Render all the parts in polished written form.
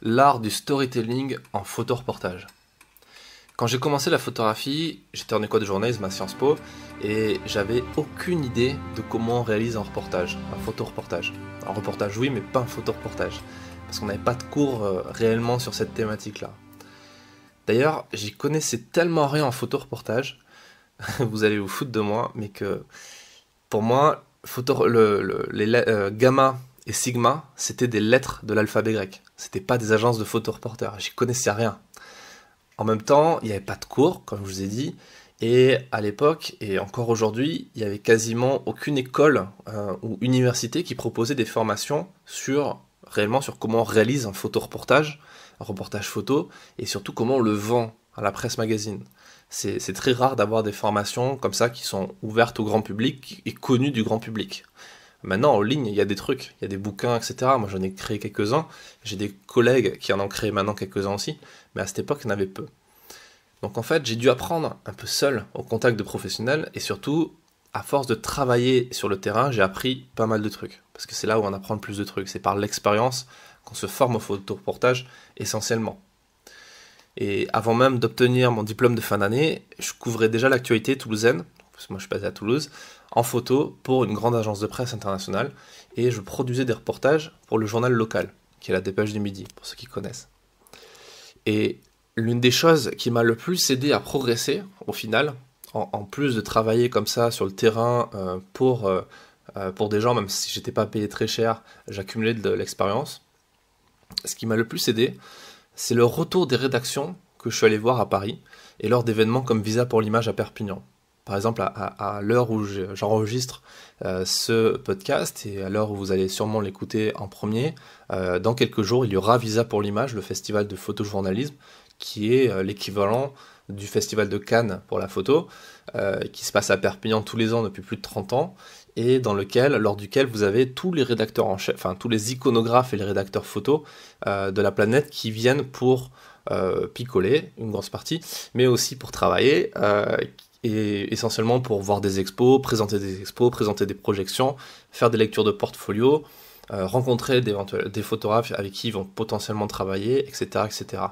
l'art du storytelling en photoreportage. Quand j'ai commencé la photographie, j'étais en école de journalisme à Sciences Po et j'avais aucune idée de comment on réalise un reportage, un photoreportage. Un reportage oui, mais pas un photoreportage, parce qu'on n'avait pas de cours réellement sur cette thématique-là. D'ailleurs, j'y connaissais tellement rien en photoreportage, vous allez vous foutre de moi, mais que pour moi, gamma et sigma, c'était des lettres de l'alphabet grec. C'était pas des agences de photoreporteurs, j'y connaissais rien. En même temps, il n'y avait pas de cours, comme je vous ai dit, et à l'époque, et encore aujourd'hui, il n'y avait quasiment aucune école ou université qui proposait des formations réellement sur comment on réalise un photoreportage, un reportage photo, et surtout comment on le vend à la presse magazine. C'est très rare d'avoir des formations comme ça qui sont ouvertes au grand public et connues du grand public. Maintenant, en ligne, il y a des trucs, il y a des bouquins, etc. Moi, j'en ai créé quelques-uns. J'ai des collègues qui en ont créé maintenant quelques-uns aussi. Mais à cette époque, il y en avait peu. Donc en fait, j'ai dû apprendre un peu seul au contact de professionnels. Et surtout, à force de travailler sur le terrain, j'ai appris pas mal de trucs. Parce que c'est là où on apprend le plus de trucs. C'est par l'expérience qu'on se forme au photoreportage essentiellement. Et avant même d'obtenir mon diplôme de fin d'année, je couvrais déjà l'actualité toulousaine, parce que moi je suis basé à Toulouse, en photo pour une grande agence de presse internationale, et je produisais des reportages pour le journal local, qui est la Dépêche du Midi, pour ceux qui connaissent. Et l'une des choses qui m'a le plus aidé à progresser, au final, en plus de travailler comme ça sur le terrain pour des gens, même si j'étais pas payé très cher, j'accumulais de l'expérience, ce qui m'a le plus aidé, c'est le retour des rédactions que je suis allé voir à Paris, et lors d'événements comme Visa pour l'image à Perpignan. Par exemple, à l'heure où j'enregistre ce podcast, et à l'heure où vous allez sûrement l'écouter en premier, dans quelques jours, il y aura Visa pour l'image, le festival de photojournalisme, qui est l'équivalent du festival de Cannes pour la photo, qui se passe à Perpignan tous les ans depuis plus de 30 ans, et lors duquel vous avez tous les rédacteurs en chef, enfin tous les iconographes et les rédacteurs photos de la planète qui viennent pour picoler, une grosse partie, mais aussi pour travailler, et essentiellement pour voir des expos, présenter des projections, faire des lectures de portfolio, rencontrer des photographes avec qui ils vont potentiellement travailler, etc. etc.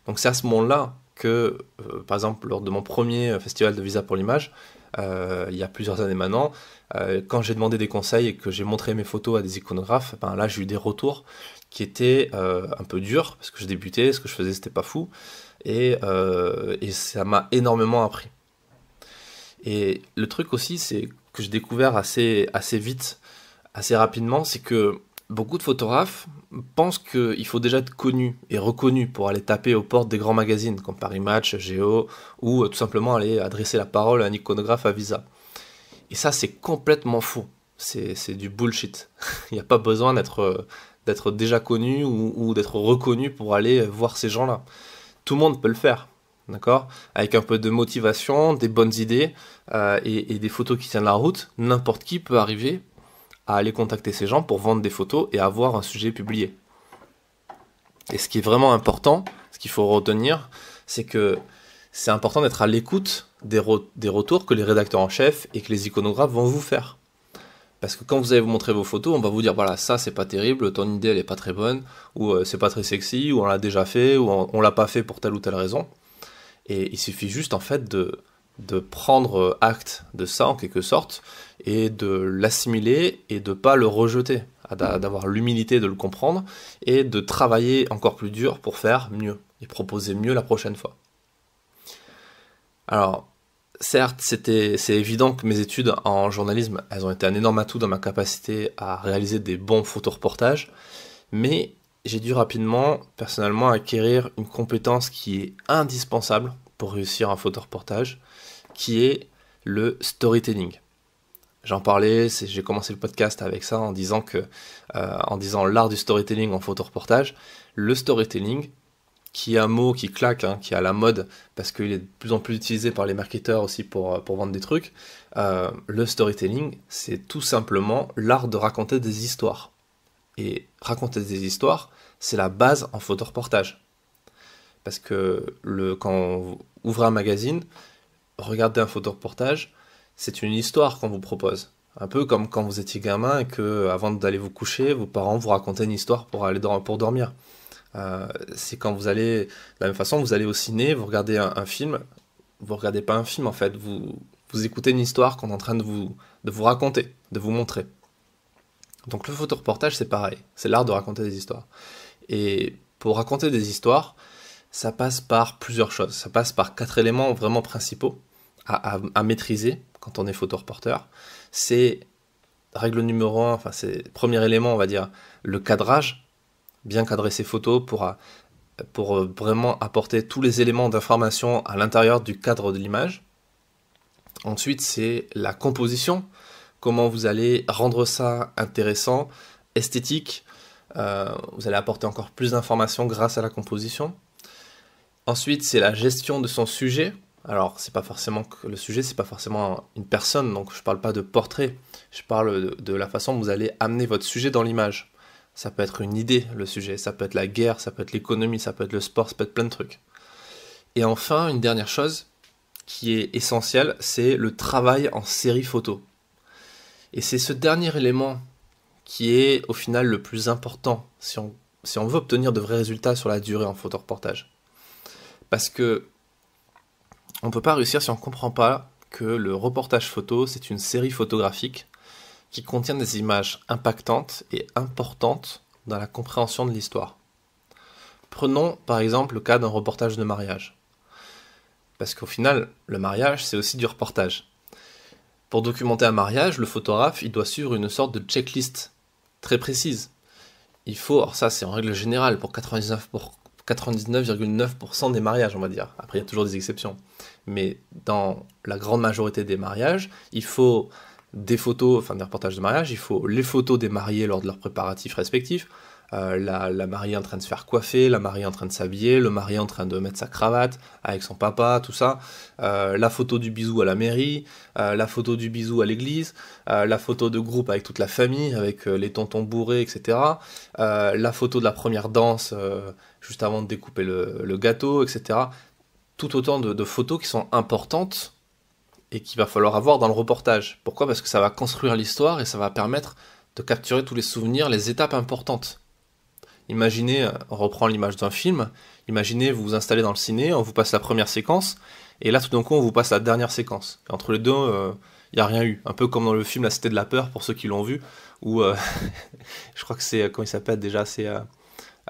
Donc c'est à ce moment-là que, par exemple, lors de mon premier festival de Visa pour l'image, il y a plusieurs années maintenant, quand j'ai demandé des conseils et que j'ai montré mes photos à des iconographes, ben là j'ai eu des retours qui étaient un peu durs, parce que je débutais, ce que je faisais c'était pas fou, et ça m'a énormément appris. Et le truc aussi, c'est que j'ai découvert assez vite, assez rapidement, c'est que beaucoup de photographes pensent qu'il faut déjà être connu et reconnu pour aller taper aux portes des grands magazines, comme Paris Match, Géo, ou tout simplement aller adresser la parole à un iconographe à Visa. Et ça, c'est complètement faux. C'est du bullshit. Il n'y a pas besoin d'être déjà connu ou d'être reconnu pour aller voir ces gens-là. Tout le monde peut le faire. D'accord ? Avec un peu de motivation, des bonnes idées et des photos qui tiennent la route, n'importe qui peut arriver à aller contacter ces gens pour vendre des photos et avoir un sujet publié. Et ce qui est vraiment important, ce qu'il faut retenir, c'est que c'est important d'être à l'écoute des retours que les rédacteurs en chef et que les iconographes vont vous faire. Parce que quand vous allez vous montrer vos photos, on va vous dire voilà, ça c'est pas terrible, ton idée elle est pas très bonne, ou c'est pas très sexy, ou on l'a déjà fait, ou on l'a pas fait pour telle ou telle raison. Et il suffit juste en fait de prendre acte de ça en quelque sorte et de l'assimiler et de pas le rejeter, d'avoir l'humilité de le comprendre et de travailler encore plus dur pour faire mieux et proposer mieux la prochaine fois. Alors, certes, c'est évident que mes études en journalisme, elles ont été un énorme atout dans ma capacité à réaliser des bons photoreportages, mais j'ai dû rapidement, personnellement, acquérir une compétence qui est indispensable pour réussir un photoreportage, qui est le storytelling. J'en parlais, j'ai commencé le podcast avec ça en disant l'art du storytelling en photoreportage. Le storytelling, qui est un mot qui claque, qui est à la mode, parce qu'il est de plus en plus utilisé par les marketeurs aussi pour vendre des trucs. Le storytelling, c'est tout simplement l'art de raconter des histoires. Et raconter des histoires, c'est la base en photoreportage. Parce que quand vous ouvrez un magazine, regardez un photoreportage, c'est une histoire qu'on vous propose. Un peu comme quand vous étiez gamin et que, avant d'aller vous coucher, vos parents vous racontaient une histoire pour dormir. C'est quand vous allez, de la même façon, vous allez au ciné, vous regardez un film, vous regardez pas un film en fait, vous écoutez une histoire qu'on est en train de vous raconter, de vous montrer. Donc le photoreportage c'est pareil, c'est l'art de raconter des histoires. Et pour raconter des histoires, ça passe par plusieurs choses, ça passe par 4 éléments vraiment principaux à maîtriser quand on est photoreporteur. C'est règle numéro 1, enfin c'est premier élément on va dire, le cadrage, bien cadrer ses photos pour vraiment apporter tous les éléments d'information à l'intérieur du cadre de l'image. Ensuite, c'est la composition, comment vous allez rendre ça intéressant, esthétique, vous allez apporter encore plus d'informations grâce à la composition. Ensuite, c'est la gestion de son sujet. Alors, c'est pas forcément que le sujet, c'est pas forcément une personne, donc je parle pas de portrait, je parle de la façon dont vous allez amener votre sujet dans l'image. Ça peut être une idée, le sujet, ça peut être la guerre, ça peut être l'économie, ça peut être le sport, ça peut être plein de trucs. Et enfin, une dernière chose qui est essentielle, c'est le travail en série photo. Et c'est ce dernier élément qui est au final le plus important si on veut obtenir de vrais résultats sur la durée en photoreportage. Parce que on ne peut pas réussir si on ne comprend pas que le reportage photo, c'est une série photographique qui contient des images impactantes et importantes dans la compréhension de l'histoire. Prenons par exemple le cas d'un reportage de mariage. Parce qu'au final, le mariage, c'est aussi du reportage. Pour documenter un mariage, le photographe, il doit suivre une sorte de checklist très précise. Il faut, alors ça c'est en règle générale pour 99,9% des mariages, on va dire. Après, il y a toujours des exceptions. Mais dans la grande majorité des mariages, il faut des photos, enfin des reportages de mariage, il faut les photos des mariés lors de leurs préparatifs respectifs, la mariée en train de se faire coiffer, la mariée en train de s'habiller, le marié en train de mettre sa cravate avec son papa, tout ça, la photo du bisou à la mairie, la photo du bisou à l'église, la photo de groupe avec toute la famille, avec les tontons bourrés, etc., la photo de la première danse juste avant de découper le gâteau, etc. Tout autant de photos qui sont importantes et qu'il va falloir avoir dans le reportage. Pourquoi ? Parce que ça va construire l'histoire et ça va permettre de capturer tous les souvenirs, les étapes importantes. Imaginez, on reprend l'image d'un film, imaginez vous vous installez dans le ciné, on vous passe la première séquence, et là tout d'un coup on vous passe la dernière séquence. Et entre les deux, il n'y a rien eu. Un peu comme dans le film La Cité de la Peur, pour ceux qui l'ont vu, où je crois que c'est, comment il s'appelle déjà, c'est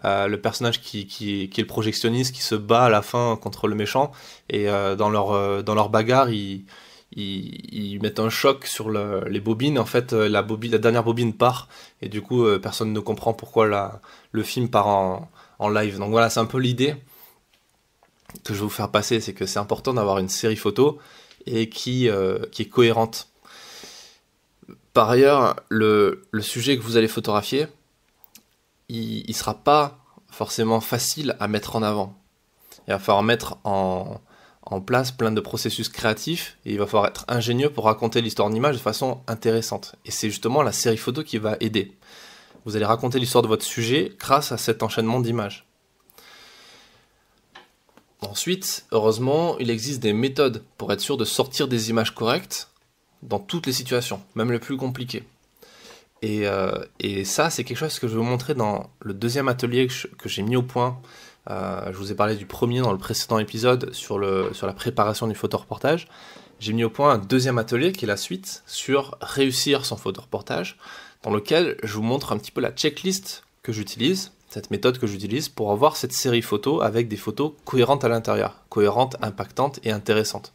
le personnage qui est le projectionniste, qui se bat à la fin contre le méchant, et dans leur bagarre, ils mettent un choc sur les bobines. En fait, la dernière bobine part, et du coup, personne ne comprend pourquoi le film part en live. Donc voilà, c'est un peu l'idée que je vais vous faire passer, c'est que c'est important d'avoir une série photo et qui est cohérente. Par ailleurs, le sujet que vous allez photographier, il sera pas forcément facile à mettre en avant. Il va falloir mettre en place plein de processus créatifs et il va falloir être ingénieux pour raconter l'histoire en image de façon intéressante. Et c'est justement la série photo qui va aider. Vous allez raconter l'histoire de votre sujet grâce à cet enchaînement d'images. Ensuite, heureusement, il existe des méthodes pour être sûr de sortir des images correctes dans toutes les situations, même les plus compliquées. Et ça, c'est quelque chose que je vais vous montrer dans le deuxième atelier que j'ai mis au point. Je vous ai parlé du premier dans le précédent épisode sur la préparation du photoreportage. J'ai mis au point un deuxième atelier qui est la suite sur réussir son photoreportage, dans lequel je vous montre un petit peu la checklist que j'utilise, cette méthode que j'utilise pour avoir cette série photo avec des photos cohérentes à l'intérieur, cohérentes, impactantes et intéressantes.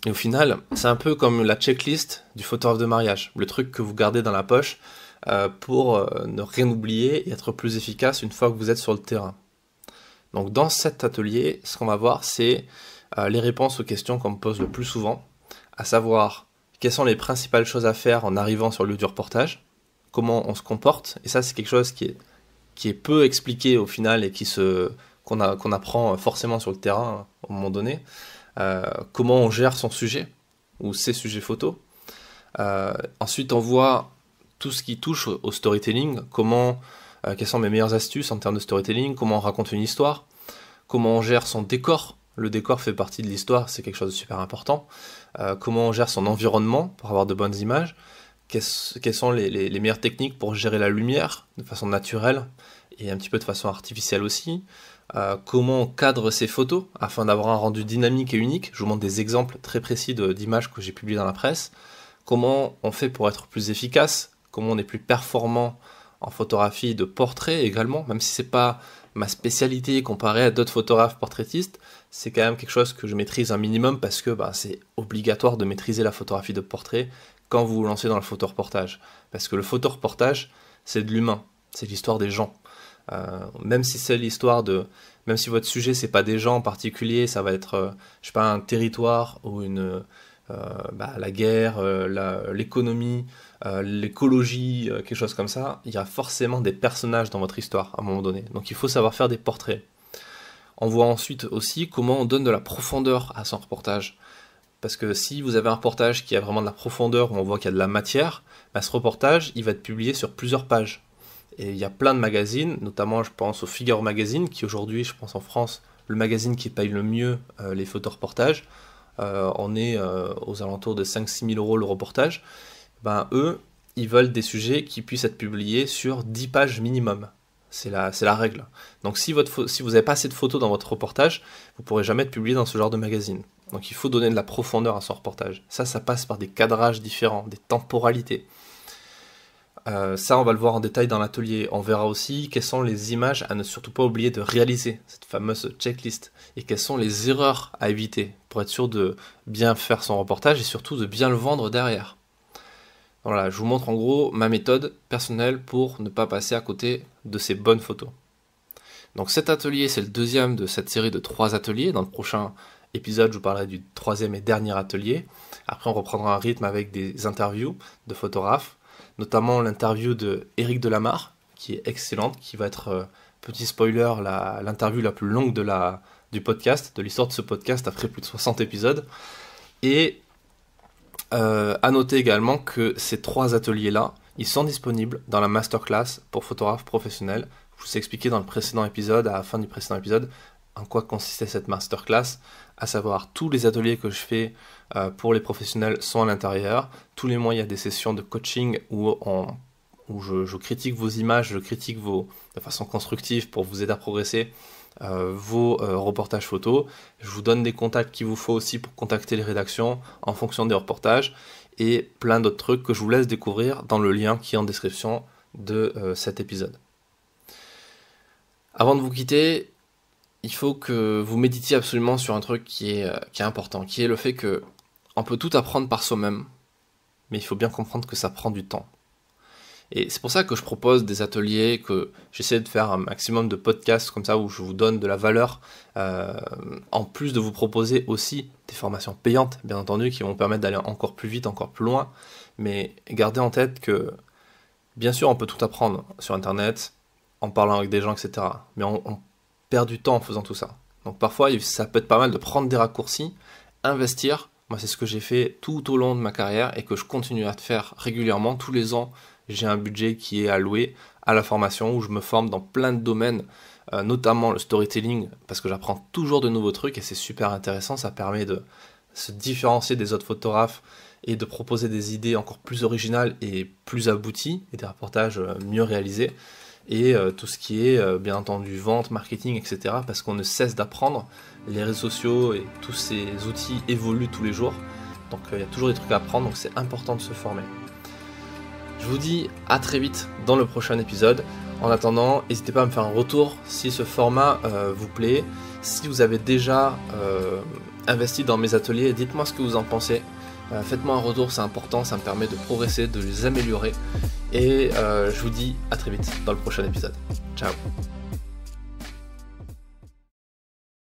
Et au final, c'est un peu comme la checklist du photographe de mariage, le truc que vous gardez dans la poche pour ne rien oublier et être plus efficace une fois que vous êtes sur le terrain. Donc dans cet atelier, ce qu'on va voir, c'est les réponses aux questions qu'on me pose le plus souvent, à savoir quelles sont les principales choses à faire en arrivant sur le lieu du reportage, comment on se comporte, et ça c'est quelque chose qui est peu expliqué au final et qu'on apprend forcément sur le terrain à un moment donné. Comment on gère son sujet ou ses sujets photos. Ensuite, on voit tout ce qui touche au storytelling, quelles sont mes meilleures astuces en termes de storytelling, comment on raconte une histoire, comment on gère son décor. Le décor fait partie de l'histoire, c'est quelque chose de super important. Comment on gère son environnement pour avoir de bonnes images, quelles sont les meilleures techniques pour gérer la lumière de façon naturelle et un petit peu de façon artificielle aussi. Comment on cadre ses photos afin d'avoir un rendu dynamique et unique. Je vous montre des exemples très précis d'images que j'ai publiées dans la presse. Comment on fait pour être plus efficace, comment on est plus performant en photographie de portrait également, même si c'est pas ma spécialité comparée à d'autres photographes portraitistes, c'est quand même quelque chose que je maîtrise un minimum parce que c'est obligatoire de maîtriser la photographie de portrait quand vous vous lancez dans le photoreportage. Parce que le photoreportage, c'est de l'humain, c'est l'histoire des gens. Même si c'est même si votre sujet c'est pas des gens en particulier, ça va être je sais pas, un territoire ou la guerre, l'économie, l'écologie, quelque chose comme ça, il y a forcément des personnages dans votre histoire à un moment donné. Donc il faut savoir faire des portraits. On voit ensuite aussi comment on donne de la profondeur à son reportage. Parce que si vous avez un reportage qui a vraiment de la profondeur, où on voit qu'il y a de la matière, ce reportage il va être publié sur plusieurs pages. Et il y a plein de magazines, notamment je pense au Figaro Magazine, qui aujourd'hui, je pense en France, le magazine qui paye le mieux les photoreportages. On est aux alentours de 5-6 000 € le reportage. Eux, ils veulent des sujets qui puissent être publiés sur 10 pages minimum. C'est la règle. Donc si vous n'avez pas assez de photos dans votre reportage, vous ne pourrez jamais être publié dans ce genre de magazine. Donc il faut donner de la profondeur à son reportage. Ça passe par des cadrages différents, des temporalités. Ça, on va le voir en détail dans l'atelier. On verra aussi quelles sont les images à ne surtout pas oublier de réaliser, cette fameuse checklist, et quelles sont les erreurs à éviter pour être sûr de bien faire son reportage et surtout de bien le vendre derrière. Voilà, je vous montre en gros ma méthode personnelle pour ne pas passer à côté de ces bonnes photos. Donc cet atelier, c'est le deuxième de cette série de 3 ateliers. Dans le prochain épisode, je vous parlerai du 3e et dernier atelier. Après, on reprendra un rythme avec des interviews de photographes, notamment l'interview de Éric Delamarre, qui est excellente, qui va être, petit spoiler, l'interview la plus longue du podcast, de l'histoire de ce podcast après plus de 60 épisodes. Et à noter également que ces 3 ateliers-là, ils sont disponibles dans la masterclass pour photographes professionnels. Je vous ai expliqué dans le précédent épisode, à la fin du précédent épisode, en quoi consistait cette masterclass, à savoir tous les ateliers que je fais pour les professionnels sont à l'intérieur. Tous les mois, il y a des sessions de coaching où je critique vos images, je critique de façon constructive pour vous aider à progresser vos reportages photos. Je vous donne des contacts qu'il vous faut aussi pour contacter les rédactions en fonction des reportages et plein d'autres trucs que je vous laisse découvrir dans le lien qui est en description de cet épisode. Avant de vous quitter, il faut que vous méditiez absolument sur un truc qui est important, qui est le fait que on peut tout apprendre par soi-même, mais il faut bien comprendre que ça prend du temps. Et c'est pour ça que je propose des ateliers, que j'essaie de faire un maximum de podcasts comme ça où je vous donne de la valeur, en plus de vous proposer aussi des formations payantes, bien entendu, qui vont permettre d'aller encore plus vite, encore plus loin. Mais gardez en tête que, bien sûr, on peut tout apprendre sur Internet, en parlant avec des gens, etc. Mais on perd du temps en faisant tout ça. Donc parfois, ça peut être pas mal de prendre des raccourcis, investir. Moi, c'est ce que j'ai fait tout au long de ma carrière et que je continue à faire régulièrement. Tous les ans, j'ai un budget qui est alloué à la formation où je me forme dans plein de domaines, notamment le storytelling, parce que j'apprends toujours de nouveaux trucs et c'est super intéressant. Ça permet de se différencier des autres photographes et de proposer des idées encore plus originales et plus abouties et des reportages mieux réalisés. Et tout ce qui est bien entendu vente, marketing, etc. parce qu'on ne cesse d'apprendre. Les réseaux sociaux et tous ces outils évoluent tous les jours, donc il y a toujours des trucs à apprendre, donc c'est important de se former. Je vous dis à très vite dans le prochain épisode. En attendant, n'hésitez pas à me faire un retour si ce format vous plaît. Si vous avez déjà investi dans mes ateliers, dites-moi ce que vous en pensez. Faites-moi un retour, c'est important, ça me permet de progresser, de les améliorer. Et je vous dis à très vite dans le prochain épisode. Ciao.